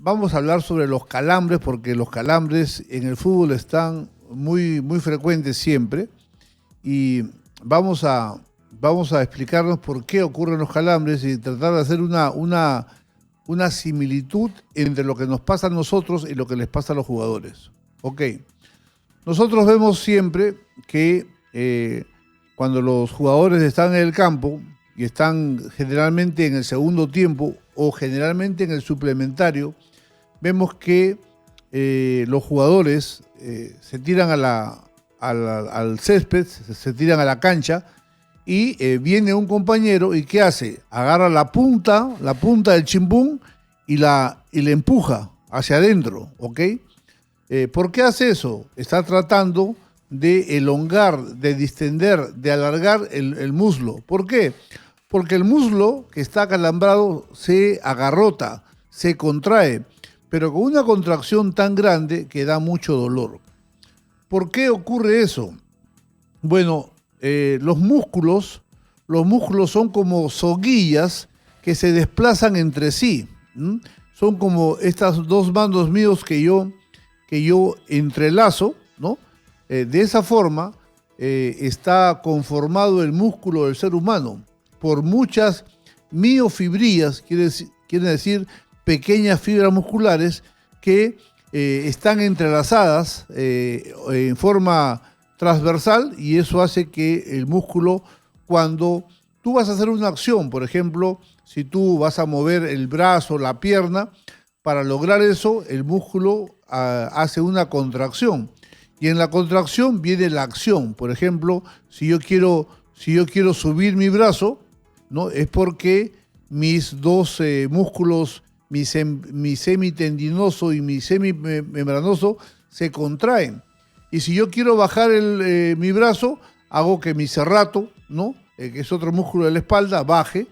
vamos a hablar sobre los calambres, porque los calambres en el fútbol están muy frecuentes siempre. Y vamos a, vamos a explicarnos por qué ocurren los calambres y tratar de hacer una similitud entre lo que nos pasa a nosotros y lo que les pasa a los jugadores. Ok, nosotros vemos siempre que cuando los jugadores están en el campo y están generalmente en el segundo tiempo o generalmente en el suplementario, vemos que los jugadores se tiran al césped, se tiran a la cancha y viene un compañero y ¿qué hace? Agarra la punta del chimbún y le empuja hacia adentro, ¿ok? ¿Por qué hace eso? Está tratando de elongar, de distender, de alargar el muslo. ¿Por qué? Porque el muslo que está acalambrado se agarrota, se contrae, pero con una contracción tan grande que da mucho dolor. ¿Por qué ocurre eso? Bueno, los músculos son como soguillas que se desplazan entre sí. Son como estas dos bandos míos que yo entrelazo, ¿no? De esa forma está conformado el músculo del ser humano por muchas miofibrillas, quiere decir pequeñas fibras musculares que están entrelazadas en forma transversal, y eso hace que el músculo, cuando tú vas a hacer una acción, por ejemplo, si tú vas a mover el brazo, la pierna, para lograr eso, el músculo hace una contracción. Y en la contracción viene la acción. Por ejemplo, si yo quiero subir mi brazo, ¿no? Es porque mis dos músculos, mi semitendinoso y mi semimembranoso, se contraen. Y si yo quiero bajar mi brazo, hago que mi serrato, ¿no? Que es otro músculo de la espalda, baje.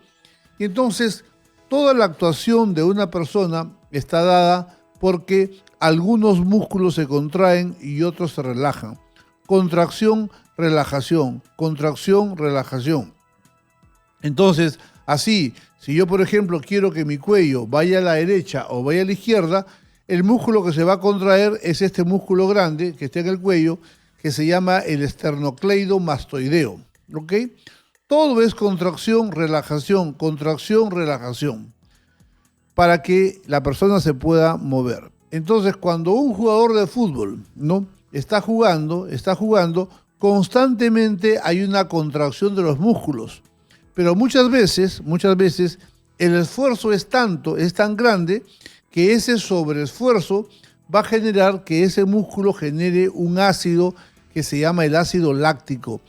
Y entonces, toda la actuación de una persona está dada porque algunos músculos se contraen y otros se relajan. Contracción, relajación, contracción, relajación. Entonces, así, si yo, por ejemplo, quiero que mi cuello vaya a la derecha o vaya a la izquierda, el músculo que se va a contraer es este músculo grande que está en el cuello, que se llama el esternocleidomastoideo. ¿Ok? Todo es contracción, relajación, para que la persona se pueda mover. Entonces, cuando un jugador de fútbol, ¿no?, está jugando, constantemente hay una contracción de los músculos. Pero muchas veces, el esfuerzo es tan grande, que ese sobreesfuerzo va a generar que ese músculo genere un ácido que se llama el ácido láctico.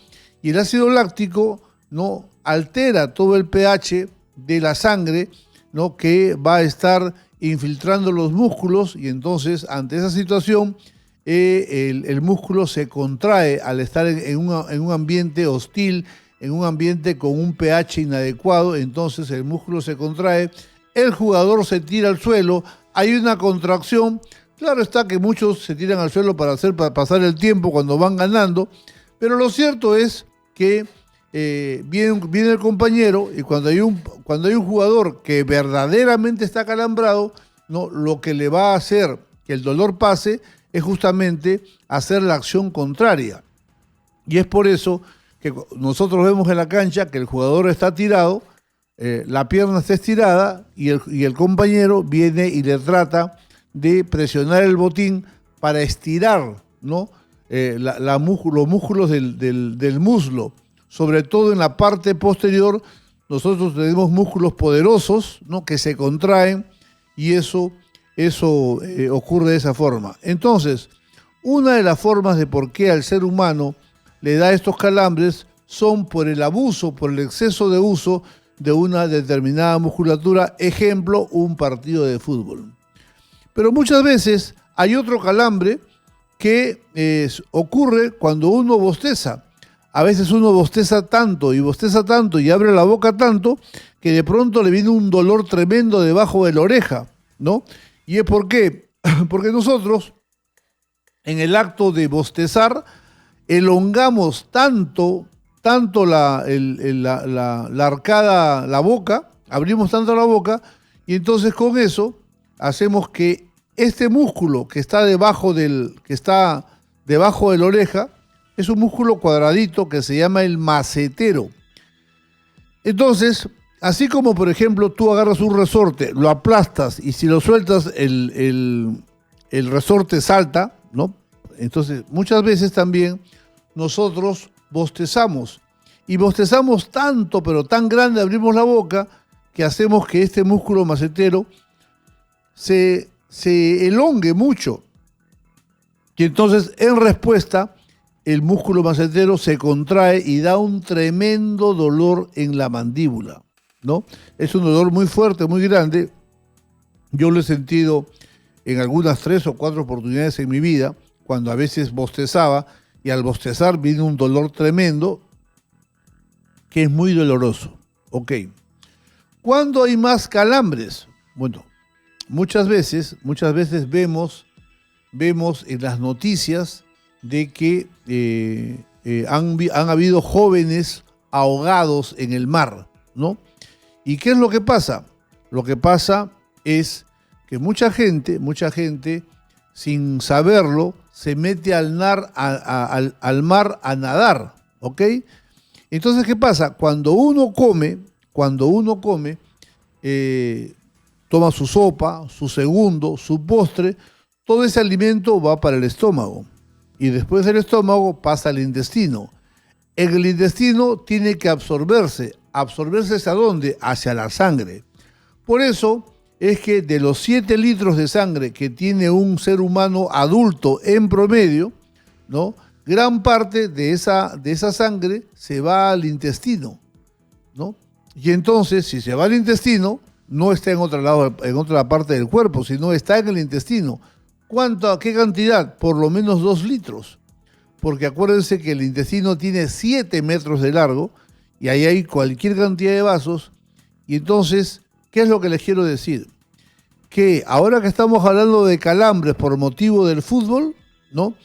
Y el ácido láctico, ¿no?, altera todo el pH de la sangre, ¿no?, que va a estar infiltrando los músculos, y entonces ante esa situación el músculo se contrae al estar en un ambiente hostil, en un ambiente con un pH inadecuado. Entonces el músculo se contrae, el jugador se tira al suelo, hay una contracción. Claro está que muchos se tiran al suelo para pasar el tiempo cuando van ganando, pero lo cierto es que viene el compañero, y cuando hay un jugador que verdaderamente está acalambrado, ¿no?, lo que le va a hacer que el dolor pase es justamente hacer la acción contraria. Y es por eso que nosotros vemos en la cancha que el jugador está tirado, la pierna está estirada y el compañero viene y le trata de presionar el botín para estirar, ¿no?, los músculos del muslo. Sobre todo en la parte posterior, nosotros tenemos músculos poderosos, ¿no?, que se contraen, y eso ocurre de esa forma. Entonces, una de las formas de por qué al ser humano le da estos calambres son por el abuso, por el exceso de uso de una determinada musculatura, ejemplo, un partido de fútbol. Pero muchas veces hay otro calambre que ocurre cuando uno bosteza. A veces uno bosteza tanto y abre la boca tanto que de pronto le viene un dolor tremendo debajo de la oreja, ¿no? ¿Y es por qué? Porque nosotros, en el acto de bostezar, elongamos tanto la arcada, la boca, abrimos tanto la boca, y entonces con eso hacemos que este músculo que está debajo de la oreja es un músculo cuadradito que se llama el macetero. Entonces, así como por ejemplo tú agarras un resorte, lo aplastas y si lo sueltas el resorte salta, ¿no? Entonces, muchas veces también nosotros bostezamos. Y bostezamos tanto, pero tan grande, abrimos la boca, que hacemos que este músculo macetero se elongue mucho. Y entonces, en respuesta, el músculo macetero se contrae y da un tremendo dolor en la mandíbula, ¿no? Es un dolor muy fuerte, muy grande. Yo lo he sentido en algunas 3 o 4 oportunidades en mi vida, cuando a veces bostezaba, y al bostezar viene un dolor tremendo, que es muy doloroso. Ok. ¿Cuándo hay más calambres? Bueno, muchas veces vemos en las noticias de que han habido jóvenes ahogados en el mar, ¿no? ¿Y qué es lo que pasa? Lo que pasa es que mucha gente, sin saberlo, se mete al mar a nadar, ¿ok? Entonces, ¿qué pasa? Cuando uno come, toma su sopa, su segundo, su postre, todo ese alimento va para el estómago. Y después del estómago pasa al intestino. En el intestino tiene que absorberse. ¿Absorberse hacia dónde? Hacia la sangre. Por eso es que de los 7 litros de sangre que tiene un ser humano adulto en promedio, ¿no? Gran parte de esa sangre se va al intestino, ¿no? Y entonces, si se va al intestino, no está en otra parte del cuerpo, sino está en el intestino. ¿Qué cantidad? Por lo menos 2 litros. Porque acuérdense que el intestino tiene 7 metros de largo y ahí hay cualquier cantidad de vasos. Y entonces, ¿qué es lo que les quiero decir? Que ahora que estamos hablando de calambres por motivo del fútbol, ¿no?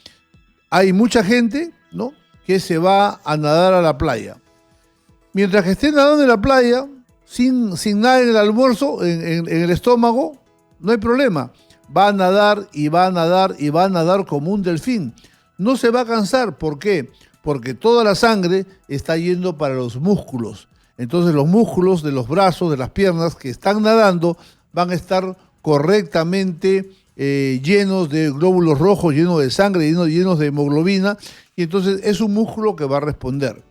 Hay mucha gente, ¿no?, que se va a nadar a la playa. Mientras que esté nadando en la playa, sin nada en el almuerzo, en el estómago, no hay problema. Va a nadar y va a nadar y va a nadar como un delfín. No se va a cansar. ¿Por qué? Porque toda la sangre está yendo para los músculos. Entonces los músculos de los brazos, de las piernas que están nadando, van a estar correctamente llenos de glóbulos rojos, llenos de sangre, llenos de hemoglobina, y entonces es un músculo que va a responder.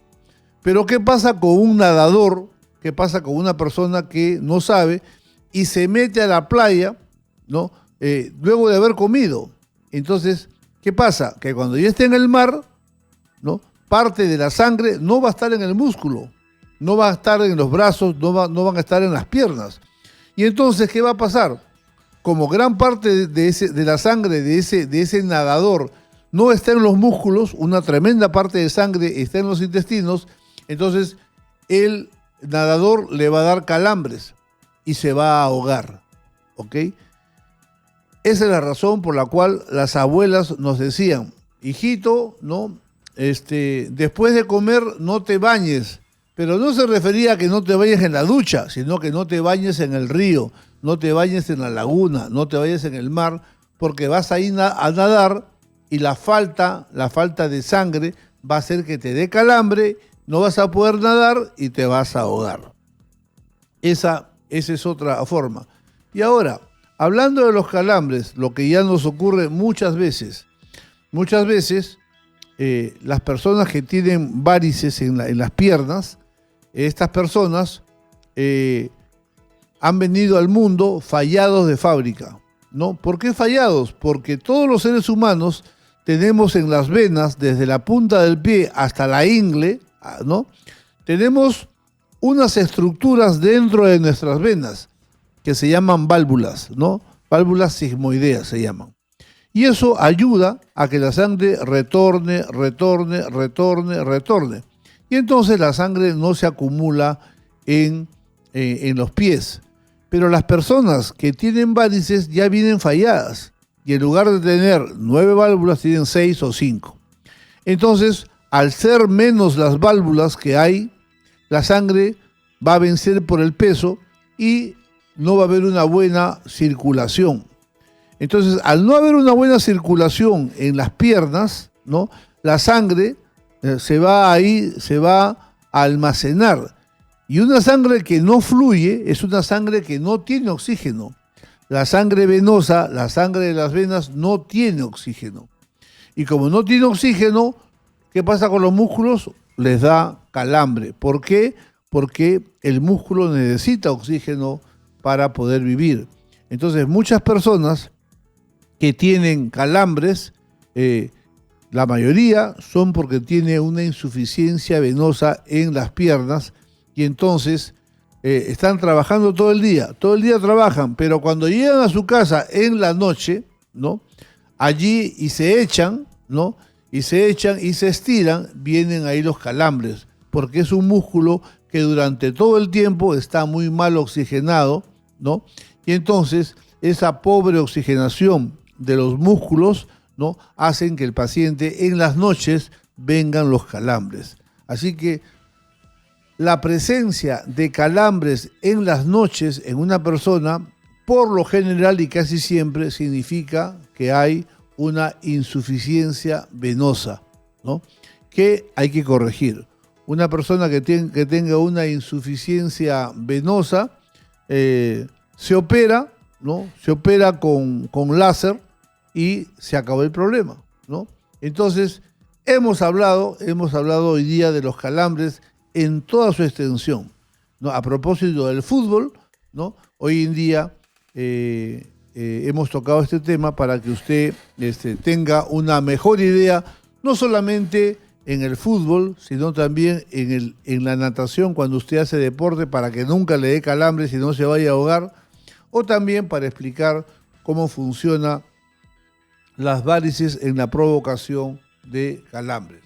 Pero ¿qué pasa con un nadador? ¿Qué pasa con una persona que no sabe y se mete a la playa, ¿no?, luego de haber comido? Entonces, ¿qué pasa? Que cuando ya esté en el mar, ¿no?, parte de la sangre no va a estar en el músculo, no va a estar en los brazos, no van a estar en las piernas. Y entonces, ¿qué va a pasar? Como gran parte de la sangre de ese nadador no está en los músculos, una tremenda parte de sangre está en los intestinos, entonces el nadador le va a dar calambres y se va a ahogar, ¿ok? Esa es la razón por la cual las abuelas nos decían, hijito, ¿no?, después de comer no te bañes, pero no se refería a que no te bañes en la ducha, sino que no te bañes en el río, no te bañes en la laguna, no te bañes en el mar, porque vas a ir a nadar y la falta de sangre va a hacer que te dé calambre, no vas a poder nadar y te vas a ahogar. Esa es otra forma. Y ahora, hablando de los calambres, lo que ya nos ocurre muchas veces, las personas que tienen varices en las piernas, estas personas han venido al mundo fallados de fábrica, ¿no? ¿Por qué fallados? Porque todos los seres humanos tenemos en las venas, desde la punta del pie hasta la ingle, ¿no?, tenemos unas estructuras dentro de nuestras venas que se llaman válvulas, ¿no? Válvulas sigmoideas se llaman. Y eso ayuda a que la sangre retorne. Y entonces la sangre no se acumula en los pies. Pero las personas que tienen varices ya vienen falladas. Y en lugar de tener 9 válvulas, tienen 6 o 5. Entonces, al ser menos las válvulas que hay, la sangre va a vencer por el peso y no va a haber una buena circulación. Entonces, al no haber una buena circulación en las piernas, ¿no? La sangre se va a almacenar. Y una sangre que no fluye es una sangre que no tiene oxígeno. La sangre venosa, la sangre de las venas, no tiene oxígeno. Y como no tiene oxígeno, ¿qué pasa con los músculos? Les da calambre. ¿Por qué? Porque el músculo necesita oxígeno para poder vivir. Entonces, muchas personas que tienen calambres, la mayoría son porque tiene una insuficiencia venosa en las piernas y entonces están trabajando todo el día trabajan, pero cuando llegan a su casa en la noche, ¿no? Allí y se echan, ¿no? Y se echan y se estiran, vienen ahí los calambres, porque es un músculo que durante todo el tiempo está muy mal oxigenado, ¿no? Y entonces esa pobre oxigenación de los músculos, ¿no? Hacen que el paciente en las noches vengan los calambres. Así que la presencia de calambres en las noches en una persona, por lo general y casi siempre, significa que hay una insuficiencia venosa, ¿no? Que hay que corregir. Una persona que tenga una insuficiencia venosa se opera, ¿no? Se opera con láser y se acabó el problema, ¿no? Entonces, hemos hablado hoy día de los calambres en toda su extensión, ¿no? A propósito del fútbol, ¿no? Hoy en día hemos tocado este tema para que usted tenga una mejor idea, no solamente en el fútbol, sino también en la natación, cuando usted hace deporte, para que nunca le dé calambres y no se vaya a ahogar, o también para explicar cómo funciona las varices en la provocación de calambres.